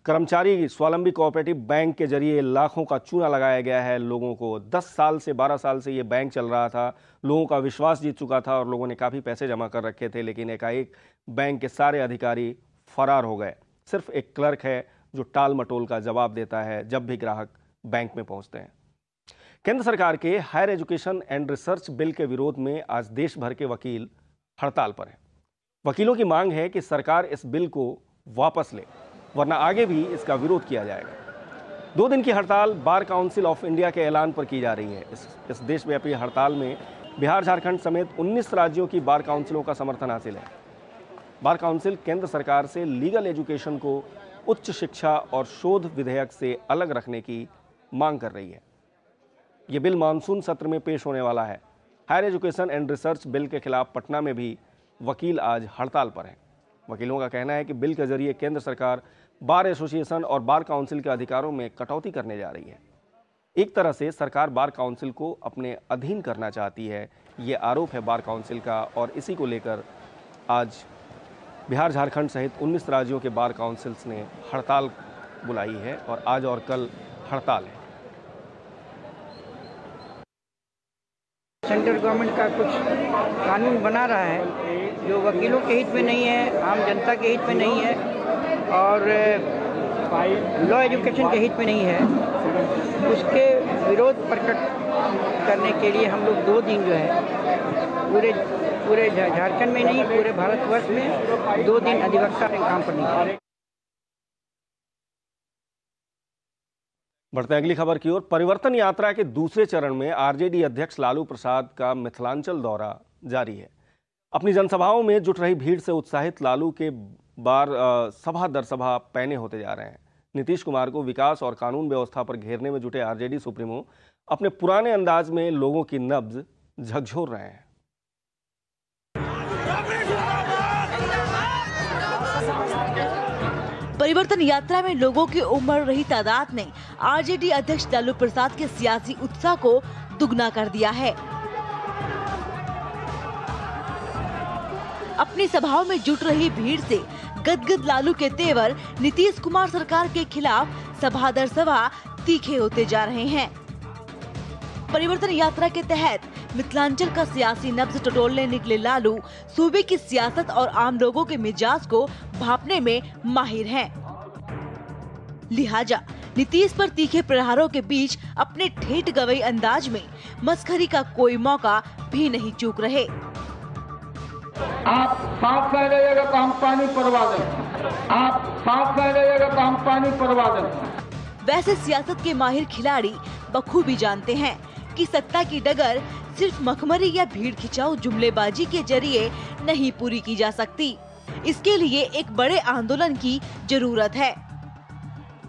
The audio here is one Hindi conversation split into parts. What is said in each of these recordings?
कर्मचारी स्वावलंबी कोऑपरेटिव बैंक के जरिए लाखों का चूना लगाया गया है लोगों को। 10 साल से 12 साल से ये बैंक चल रहा था, लोगों का विश्वास जीत चुका था और लोगों ने काफ़ी पैसे जमा कर रखे थे, लेकिन एकाएक बैंक के सारे अधिकारी फरार हो गए। सिर्फ एक क्लर्क है जो टाल मटोल का जवाब देता है जब भी ग्राहक बैंक में पहुंचते हैं। केंद्र सरकार के higher education and research bill के विरोध में आज देश भर के वकील हड़ताल पर हैं। वकीलों की मांग है कि सरकार इस बिल को वापस ले, वरना आगे भी इसका विरोध किया जाएगा। 2 दिन की हड़ताल बार काउंसिल ऑफ इंडिया के ऐलान पर की जा रही है। इस देशव्यापी हड़ताल में बिहार, झारखंड समेत 19 राज्यों की बार काउंसिलों का समर्थन हासिल है। बार काउंसिल केंद्र सरकार से लीगल एजुकेशन को उच्च शिक्षा और शोध विधेयक से अलग रखने की मांग कर रही है। ये बिल मानसून सत्र में पेश होने वाला है। Higher education and research bill के खिलाफ पटना में भी वकील आज हड़ताल पर हैं। वकीलों का कहना है कि बिल के जरिए केंद्र सरकार बार एसोसिएशन और बार काउंसिल के अधिकारों में कटौती करने जा रही है। एक तरह से सरकार बार काउंसिल को अपने अधीन करना चाहती है, ये आरोप है बार काउंसिल का, और इसी को लेकर आज बिहार, झारखंड सहित 19 राज्यों के बार काउंसिल्स ने हड़ताल बुलाई है और आज और कल हड़ताल है। सेंट्रल गवर्नमेंट का कुछ कानून बना रहा है जो वकीलों के हित में नहीं है, आम जनता के हित में नहीं है और लॉ एजुकेशन के हित में नहीं है। उसके विरोध प्रकट करने के लिए हम लोग 2 दिन जो है पूरे झारखंड में नहीं, पूरे भारतवर्ष में 2 दिन अधिवक्ता ने काम पर निकाले। बढ़ते अगली खबर की ओर। परिवर्तन यात्रा के दूसरे चरण में आरजेडी अध्यक्ष लालू प्रसाद का मिथिलांचल दौरा जारी है। अपनी जनसभाओं में जुट रही भीड़ से उत्साहित लालू के बार सभा दर सभा पैने होते जा रहे हैं। नीतीश कुमार को विकास और कानून व्यवस्था पर घेरने में जुटे आरजेडी सुप्रीमो अपने पुराने अंदाज में लोगों की नब्ज झकझोर रहे हैं। परिवर्तन यात्रा में लोगों की उमड़ रही तादाद ने आरजेडी अध्यक्ष लालू प्रसाद के सियासी उत्साह को दुगना कर दिया है। अपनी सभाओं में जुट रही भीड़ से गदगद लालू के तेवर नीतीश कुमार सरकार के खिलाफ सभा दर सभा तीखे होते जा रहे हैं। परिवर्तन यात्रा के तहत मिथिलांचल का सियासी नब्ज टटोलने निकले लालू सूबे की सियासत और आम लोगों के मिजाज को भांपने में माहिर हैं। लिहाजा नीतीश पर तीखे प्रहारों के बीच अपने ठेठ गवई अंदाज में मस्खरी का कोई मौका भी नहीं चूक रहे। आप साफ कह रहिएगा तो हम पानी परवा दें, आप साफ कह रहिएगा तो हम पानी परवा दें। वैसे सियासत के माहिर खिलाड़ी बखूबी जानते हैं कि सत्ता की डगर सिर्फ मखमरी या भीड़ खिंचाऊ जुमलेबाजी के जरिए नहीं पूरी की जा सकती। इसके लिए एक बड़े आंदोलन की जरूरत है।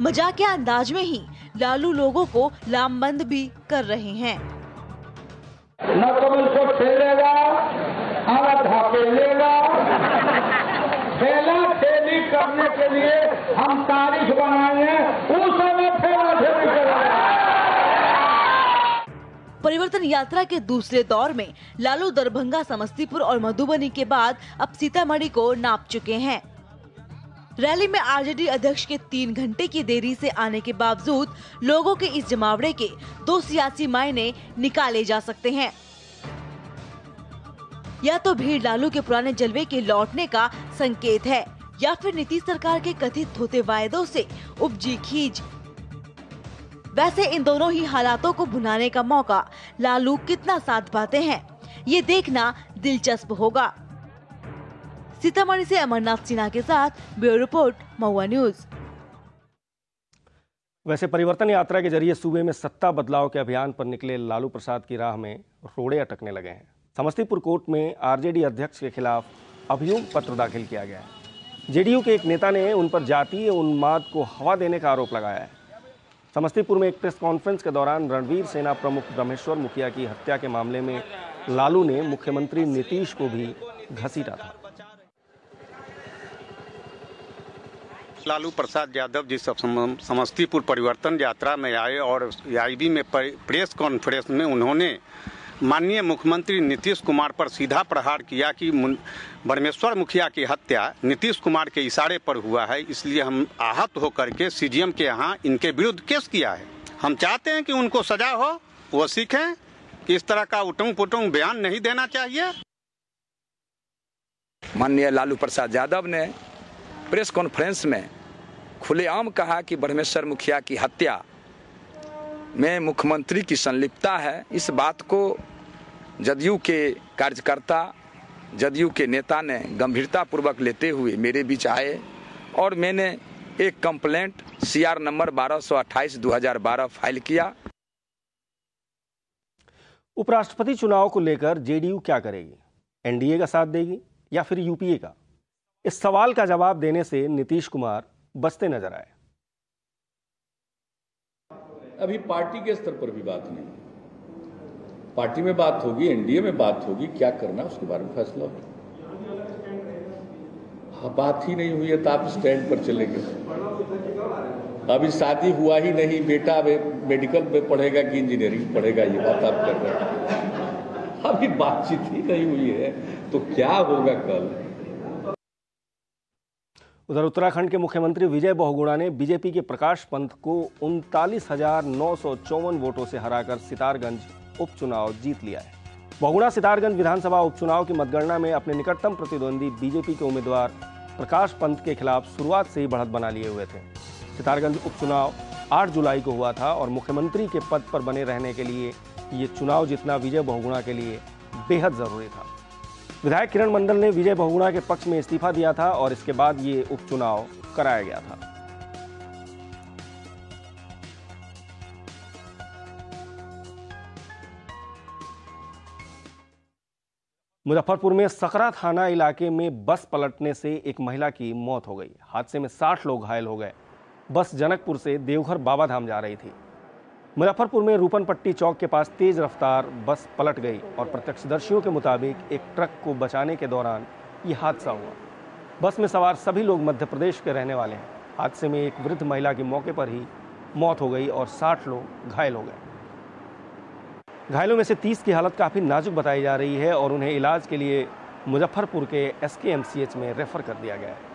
मजाकिया अंदाज में ही लालू लोगों को लामबंद भी कर रहे हैं। न तो उसको ठेलेगा, न ढकेलेगा। ठेला ठेली करने के लिए हम तारीख बनाएंगे, उस समय ठेला ठेली करेंगे। परिवर्तन यात्रा के दूसरे दौर में लालू दरभंगा, समस्तीपुर और मधुबनी के बाद अब सीतामढ़ी को नाप चुके हैं। रैली में आरजेडी अध्यक्ष के 3 घंटे की देरी से आने के बावजूद लोगों के इस जमावड़े के 2 सियासी मायने निकाले जा सकते हैं। या तो भीड़ लालू के पुराने जलवे के लौटने का संकेत है, या फिर नीतीश सरकार के कथित धोते वायदों से उपजी खींच। वैसे इन दोनों ही हालातों को भुनाने का मौका लालू कितना साध पाते हैं, ये देखना दिलचस्प होगा। सीतामढ़ी से अमरनाथ सिन्हा के साथ ब्यूरो रिपोर्ट, महुआ न्यूज। वैसे परिवर्तन यात्रा के जरिए सूबे में सत्ता बदलाव के अभियान पर निकले लालू प्रसाद की राह में रोड़े अटकने लगे हैं। समस्तीपुर कोर्ट में आरजेडी अध्यक्ष के खिलाफ अभियोग पत्र दाखिल किया गया है। जेडीयू के एक नेता ने उन पर जातीय उन्माद को हवा देने का आरोप लगाया है। समस्तीपुर में एक प्रेस कॉन्फ्रेंस के दौरान रणवीर सेना प्रमुख ब्रह्मेश्वर मुखिया की हत्या के मामले में लालू ने मुख्यमंत्री नीतीश को भी घसीटा था। लालू प्रसाद यादव जी सब समस्तीपुर परिवर्तन यात्रा में आए और आईबी में प्रेस कॉन्फ्रेंस में उन्होंने माननीय मुख्यमंत्री नीतीश कुमार पर सीधा प्रहार किया कि ब्रह्मेश्वर मुखिया की हत्या नीतीश कुमार के इशारे पर हुआ है, इसलिए हम आहत होकर के सीजीएम के यहाँ इनके विरुद्ध केस किया है। हम चाहते हैं कि उनको सजा हो, वो सीखें कि इस तरह का उटंग पुटंग बयान नहीं देना चाहिए। माननीय लालू प्रसाद यादव ने प्रेस कॉन्फ्रेंस में खुलेआम कहा कि ब्रह्मेश्वर मुखिया की हत्या में मुख्यमंत्री की संलिप्तता है। इस बात को जदयू के कार्यकर्ता, जदयू के नेता ने गंभीरता पूर्वक लेते हुए मेरे बीच आए और मैंने एक कंप्लेंट CR नंबर 1228/2012 फाइल किया। उपराष्ट्रपति चुनाव को लेकर जेडीयू क्या करेगी? एनडीए का साथ देगी या फिर यूपीए का? इस सवाल का जवाब देने से नीतीश कुमार बचते नजर आए। अभी पार्टी के स्तर पर भी बात नहीं, पार्टी में बात होगी, एनडीए में बात होगी, क्या करना उसके बारे में फैसला होगा। बात ही नहीं हुई है तो आप स्टैंड पर चले गए। अभी शादी हुआ ही नहीं, बेटा मेडिकल में पढ़ेगा कि इंजीनियरिंग पढ़ेगा, ये बात आप कर रहे हैं। अभी बातचीत ही नहीं हुई है तो क्या होगा कल। उधर उत्तराखंड के मुख्यमंत्री विजय बहुगुणा ने बीजेपी के प्रकाश पंत को 39,954 वोटों से हराकर सितारगंज उपचुनाव जीत लिया है। बहुगुणा सितारगंज विधानसभा उपचुनाव की मतगणना में अपने निकटतम प्रतिद्वंदी बीजेपी के उम्मीदवार प्रकाश पंत के खिलाफ शुरुआत से ही बढ़त बना लिए हुए थे। सितारगंज उपचुनाव 8 जुलाई को हुआ था और मुख्यमंत्री के पद पर बने रहने के लिए ये चुनाव जीतना विजय बहुगुणा के लिए बेहद जरूरी था। विधायक किरण मंडल ने विजय बहुगुणा के पक्ष में इस्तीफा दिया था और इसके बाद ये उपचुनाव कराया गया था। मुजफ्फरपुर में सकरा थाना इलाके में बस पलटने से एक महिला की मौत हो गई। हादसे में 60 लोग घायल हो गए। बस जनकपुर से देवघर बाबाधाम जा रही थी। मुजफ्फरपुर में रूपनपट्टी चौक के पास तेज रफ्तार बस पलट गई और प्रत्यक्षदर्शियों के मुताबिक एक ट्रक को बचाने के दौरान ये हादसा हुआ। बस में सवार सभी लोग मध्य प्रदेश के रहने वाले हैं। हादसे में एक वृद्ध महिला की मौके पर ही मौत हो गई और 60 लोग घायल हो गए। घायलों में से 30 की हालत काफ़ी नाजुक बताई जा रही है और उन्हें इलाज के लिए मुजफ्फरपुर के SKMCH में रेफर कर दिया गया है।